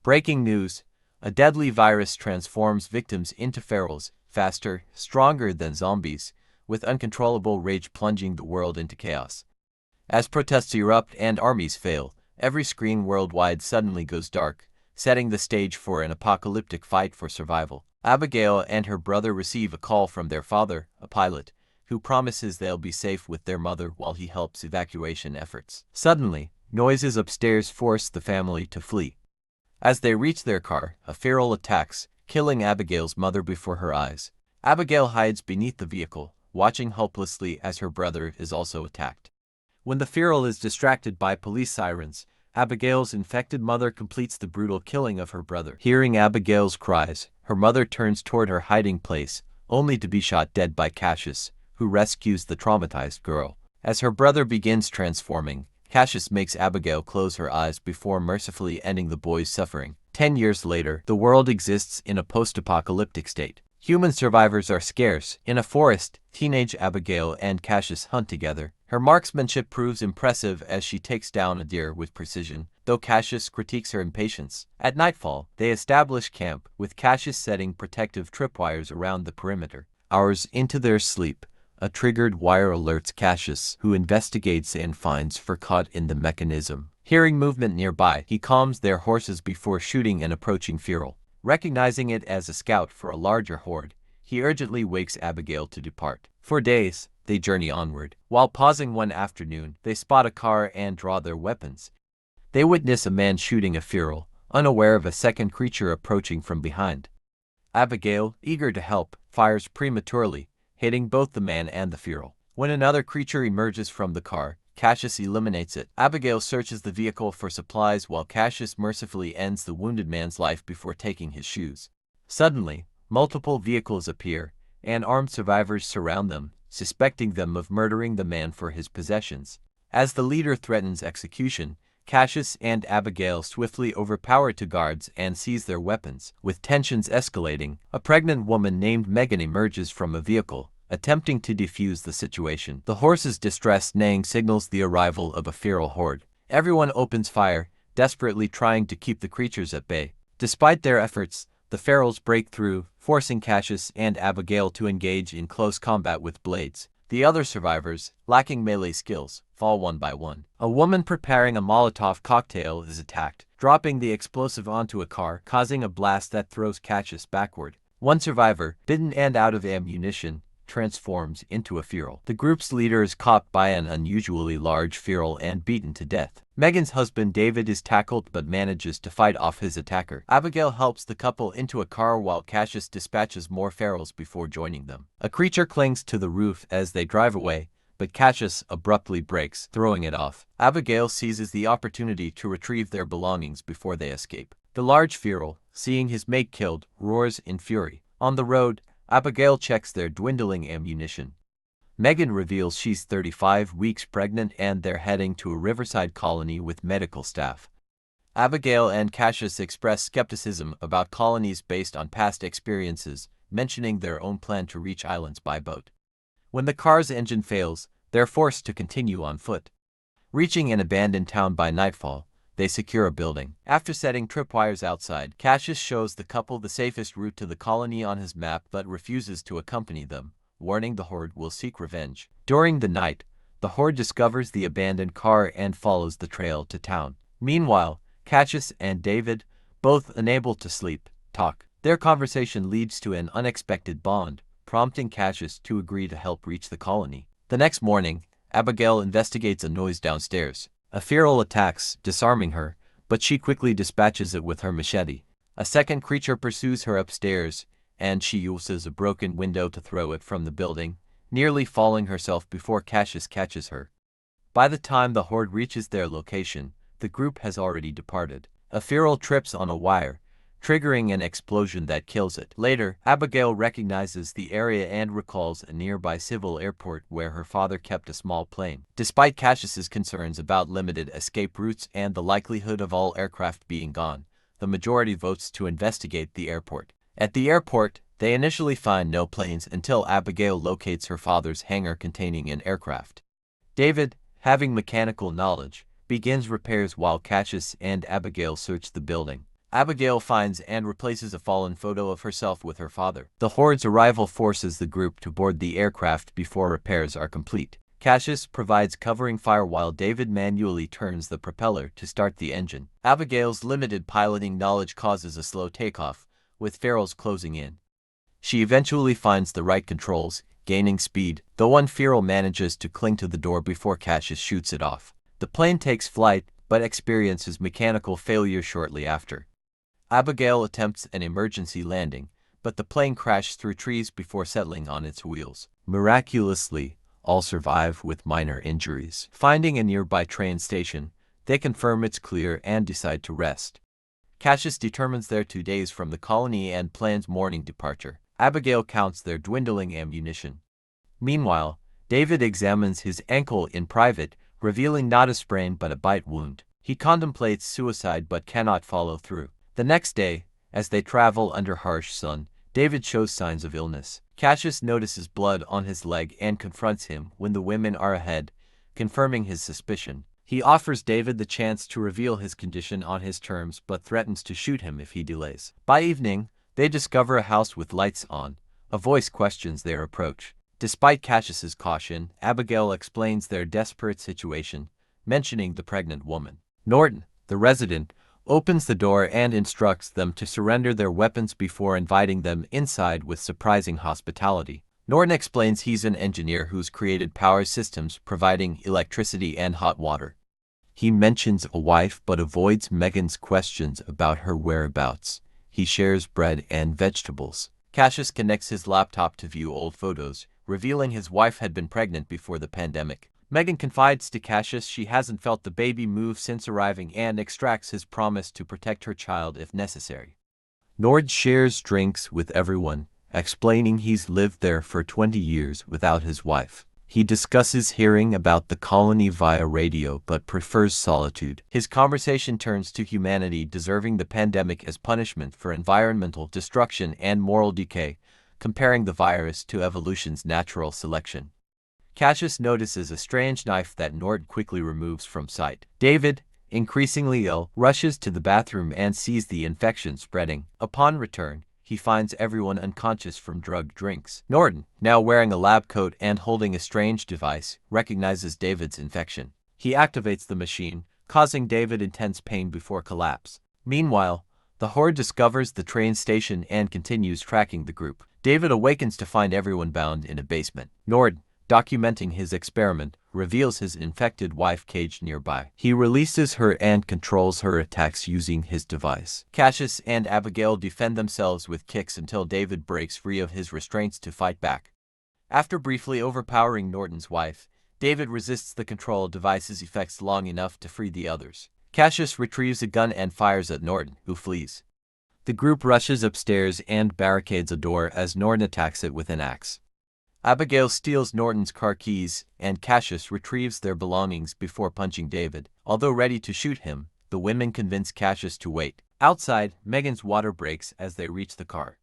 Breaking news: a deadly virus transforms victims into ferals, faster, stronger than zombies, with uncontrollable rage plunging the world into chaos. As protests erupt and armies fail, every screen worldwide suddenly goes dark, setting the stage for an apocalyptic fight for survival. Abigail and her brother receive a call from their father, a pilot, who promises they'll be safe with their mother while he helps evacuation efforts. Suddenly, noises upstairs force the family to flee. As they reach their car, a feral attacks, killing Abigail's mother before her eyes. Abigail hides beneath the vehicle, watching helplessly as her brother is also attacked. When the feral is distracted by police sirens, Abigail's infected mother completes the brutal killing of her brother. Hearing Abigail's cries, her mother turns toward her hiding place, only to be shot dead by Cassius, who rescues the traumatized girl. As her brother begins transforming, Cassius makes Abigail close her eyes before mercifully ending the boy's suffering. 10 years later, the world exists in a post-apocalyptic state. Human survivors are scarce. In a forest, teenage Abigail and Cassius hunt together. Her marksmanship proves impressive as she takes down a deer with precision, though Cassius critiques her impatience. At nightfall, they establish camp, with Cassius setting protective tripwires around the perimeter. Hours into their sleep, a triggered wire alerts Cassius, who investigates and finds fur caught in the mechanism. Hearing movement nearby, he calms their horses before shooting an approaching feral. Recognizing it as a scout for a larger horde, he urgently wakes Abigail to depart. For days, they journey onward. While pausing one afternoon, they spot a car and draw their weapons. They witness a man shooting a feral, unaware of a second creature approaching from behind. Abigail, eager to help, fires prematurely, hitting both the man and the feral. When another creature emerges from the car, Cassius eliminates it. Abigail searches the vehicle for supplies while Cassius mercifully ends the wounded man's life before taking his shoes. Suddenly, multiple vehicles appear, and armed survivors surround them, suspecting them of murdering the man for his possessions. As the leader threatens execution, Cassius and Abigail swiftly overpower two guards and seize their weapons. With tensions escalating, a pregnant woman named Megan emerges from a vehicle, attempting to defuse the situation. The horse's distressed neighing signals the arrival of a feral horde. Everyone opens fire, desperately trying to keep the creatures at bay. Despite their efforts, the ferals break through, forcing Cassius and Abigail to engage in close combat with blades. The other survivors, lacking melee skills, fall one by one. A woman preparing a Molotov cocktail is attacked, dropping the explosive onto a car, causing a blast that throws Cassius backward. One survivor, bitten and out of ammunition, transforms into a feral. The group's leader is caught by an unusually large feral and beaten to death. Megan's husband David is tackled but manages to fight off his attacker. Abigail helps the couple into a car while Cassius dispatches more ferals before joining them. A creature clings to the roof as they drive away, but Cassius abruptly brakes, throwing it off. Abigail seizes the opportunity to retrieve their belongings before they escape. The large feral, seeing his mate killed, roars in fury. On the road, Abigail checks their dwindling ammunition. Megan reveals she's 35 weeks pregnant and they're heading to a riverside colony with medical staff. Abigail and Cassius express skepticism about colonies based on past experiences, mentioning their own plan to reach islands by boat. When the car's engine fails, they're forced to continue on foot. Reaching an abandoned town by nightfall, they secure a building. After setting tripwires outside, Cassius shows the couple the safest route to the colony on his map but refuses to accompany them, warning the horde will seek revenge. During the night, the horde discovers the abandoned car and follows the trail to town. Meanwhile, Cassius and David, both unable to sleep, talk. Their conversation leads to an unexpected bond, prompting Cassius to agree to help reach the colony. The next morning, Abigail investigates a noise downstairs. A feral attacks, disarming her, but she quickly dispatches it with her machete. A second creature pursues her upstairs, and she uses a broken window to throw it from the building, nearly falling herself before Cassius catches her. By the time the horde reaches their location, the group has already departed. A feral trips on a wire, triggering an explosion that kills it. Later, Abigail recognizes the area and recalls a nearby civil airport where her father kept a small plane. Despite Cassius's concerns about limited escape routes and the likelihood of all aircraft being gone, the majority votes to investigate the airport. At the airport, they initially find no planes until Abigail locates her father's hangar containing an aircraft. David, having mechanical knowledge, begins repairs while Cassius and Abigail search the building. Abigail finds and replaces a fallen photo of herself with her father. The Horde's arrival forces the group to board the aircraft before repairs are complete. Cassius provides covering fire while David manually turns the propeller to start the engine. Abigail's limited piloting knowledge causes a slow takeoff, with ferals closing in. She eventually finds the right controls, gaining speed, though one feral manages to cling to the door before Cassius shoots it off. The plane takes flight, but experiences mechanical failure shortly after. Abigail attempts an emergency landing, but the plane crashes through trees before settling on its wheels. Miraculously, all survive with minor injuries. Finding a nearby train station, they confirm it's clear and decide to rest. Cassius determines they're 2 days from the colony and plans morning departure. Abigail counts their dwindling ammunition. Meanwhile, David examines his ankle in private, revealing not a sprain but a bite wound. He contemplates suicide but cannot follow through. The next day, as they travel under harsh sun, David shows signs of illness. Cassius notices blood on his leg and confronts him when the women are ahead, confirming his suspicion. He offers David the chance to reveal his condition on his terms but threatens to shoot him if he delays. By evening, they discover a house with lights on. A voice questions their approach. Despite Cassius's caution, Abigail explains their desperate situation, mentioning the pregnant woman. Norton, the resident, opens the door and instructs them to surrender their weapons before inviting them inside with surprising hospitality. Norton explains he's an engineer who's created power systems providing electricity and hot water. He mentions a wife but avoids Megan's questions about her whereabouts. He shares bread and vegetables. Cassius connects his laptop to view old photos, revealing his wife had been pregnant before the pandemic. Megan confides to Cassius she hasn't felt the baby move since arriving and extracts his promise to protect her child if necessary. Nord shares drinks with everyone, explaining he's lived there for 20 years without his wife. He discusses hearing about the colony via radio but prefers solitude. His conversation turns to humanity deserving the pandemic as punishment for environmental destruction and moral decay, comparing the virus to evolution's natural selection. Cassius notices a strange knife that Nord quickly removes from sight. David, increasingly ill, rushes to the bathroom and sees the infection spreading. Upon return, he finds everyone unconscious from drugged drinks. Norton, now wearing a lab coat and holding a strange device, recognizes David's infection. He activates the machine, causing David intense pain before collapse. Meanwhile, the Horde discovers the train station and continues tracking the group. David awakens to find everyone bound in a basement. Nord, documenting his experiment, reveals his infected wife caged nearby. He releases her and controls her attacks using his device. Cassius and Abigail defend themselves with kicks until David breaks free of his restraints to fight back. After briefly overpowering Norton's wife, David resists the control device's effects long enough to free the others. Cassius retrieves a gun and fires at Norton, who flees. The group rushes upstairs and barricades a door as Norton attacks it with an axe. Abigail steals Norton's car keys, and Cassius retrieves their belongings before punching David. Although ready to shoot him, the women convince Cassius to wait. Outside, Megan's water breaks as they reach the car.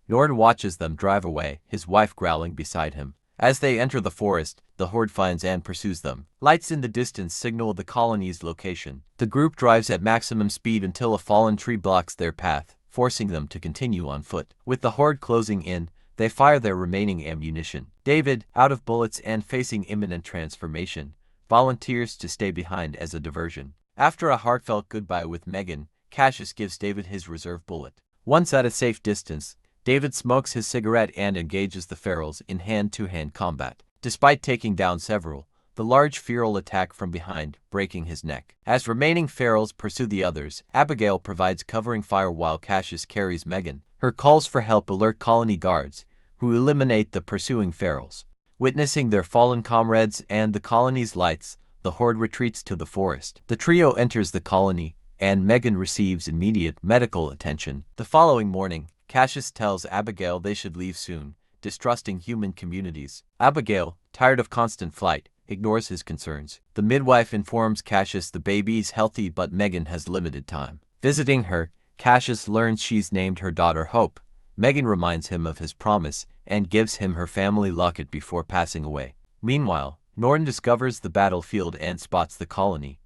Norton watches them drive away, his wife growling beside him. As they enter the forest, the Horde finds and pursues them. Lights in the distance signal the colony's location. The group drives at maximum speed until a fallen tree blocks their path, forcing them to continue on foot. With the Horde closing in, they fire their remaining ammunition. David, out of bullets and facing imminent transformation, volunteers to stay behind as a diversion. After a heartfelt goodbye with Megan, Cassius gives David his reserve bullet. Once at a safe distance, David smokes his cigarette and engages the ferals in hand-to-hand combat. Despite taking down several, the large feral attack from behind, breaking his neck. As remaining ferals pursue the others, Abigail provides covering fire while Cassius carries Megan. Her calls for help alert colony guards, who eliminate the pursuing ferals. Witnessing their fallen comrades and the colony's lights, the Horde retreats to the forest. The trio enters the colony, and Megan receives immediate medical attention. The following morning, Cassius tells Abigail they should leave soon, distrusting human communities. Abigail, tired of constant flight, ignores his concerns. The midwife informs Cassius the baby is healthy but Megan has limited time. Visiting her, Cassius learns she's named her daughter Hope. Megan reminds him of his promise and gives him her family locket before passing away. Meanwhile, Norton discovers the battlefield and spots the colony.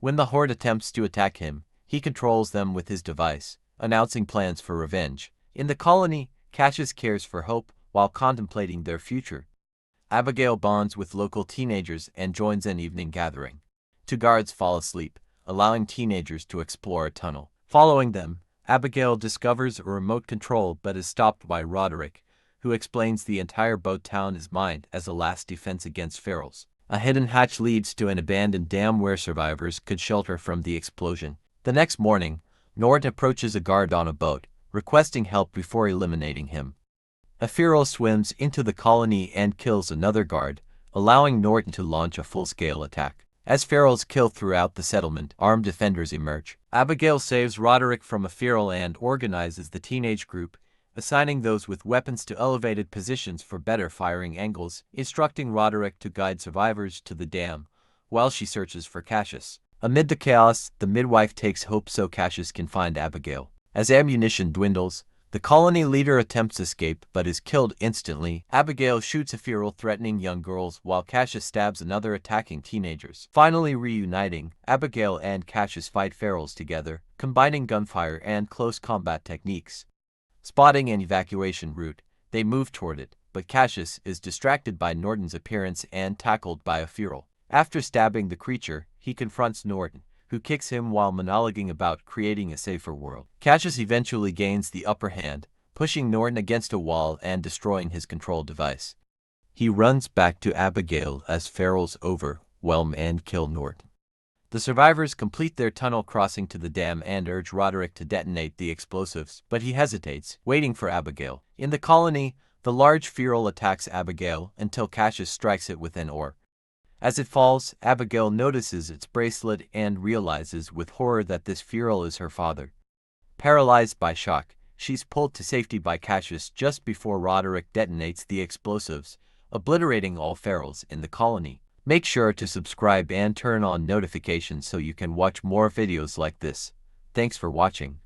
When the Horde attempts to attack him, He controls them with his device, announcing plans for revenge. In the colony, Cassius cares for Hope while contemplating their future. Abigail bonds with local teenagers and joins an evening gathering. Two guards fall asleep, allowing teenagers to explore a tunnel. Following them, Abigail discovers a remote control but is stopped by Roderick, who explains the entire boat town is mined as a last defense against ferals. A hidden hatch leads to an abandoned dam where survivors could shelter from the explosion. The next morning, Norton approaches a guard on a boat, requesting help before eliminating him. A feral swims into the colony and kills another guard, allowing Norton to launch a full-scale attack. As ferals kill throughout the settlement, armed defenders emerge. Abigail saves Roderick from a feral and organizes the teenage group, assigning those with weapons to elevated positions for better firing angles, instructing Roderick to guide survivors to the dam, while she searches for Cassius. Amid the chaos, the midwife takes Hope so Cassius can find Abigail. As ammunition dwindles, the colony leader attempts escape but is killed instantly. Abigail shoots a feral threatening young girls while Cassius stabs another attacking teenagers. Finally reuniting, Abigail and Cassius fight ferals together, combining gunfire and close combat techniques. Spotting an evacuation route, they move toward it, but Cassius is distracted by Norton's appearance and tackled by a feral. After stabbing the creature, he confronts Norton, who kicks him while monologuing about creating a safer world. Cassius eventually gains the upper hand, pushing Norton against a wall and destroying his control device. He runs back to Abigail as ferals overwhelm and kill Norton. The survivors complete their tunnel crossing to the dam and urge Roderick to detonate the explosives, but he hesitates, waiting for Abigail. In the colony, the large feral attacks Abigail until Cassius strikes it with an oar. As it falls, Abigail notices its bracelet and realizes with horror that this feral is her father. Paralyzed by shock, she's pulled to safety by Cassius just before Roderick detonates the explosives, obliterating all ferals in the colony. Make sure to subscribe and turn on notifications so you can watch more videos like this. Thanks for watching.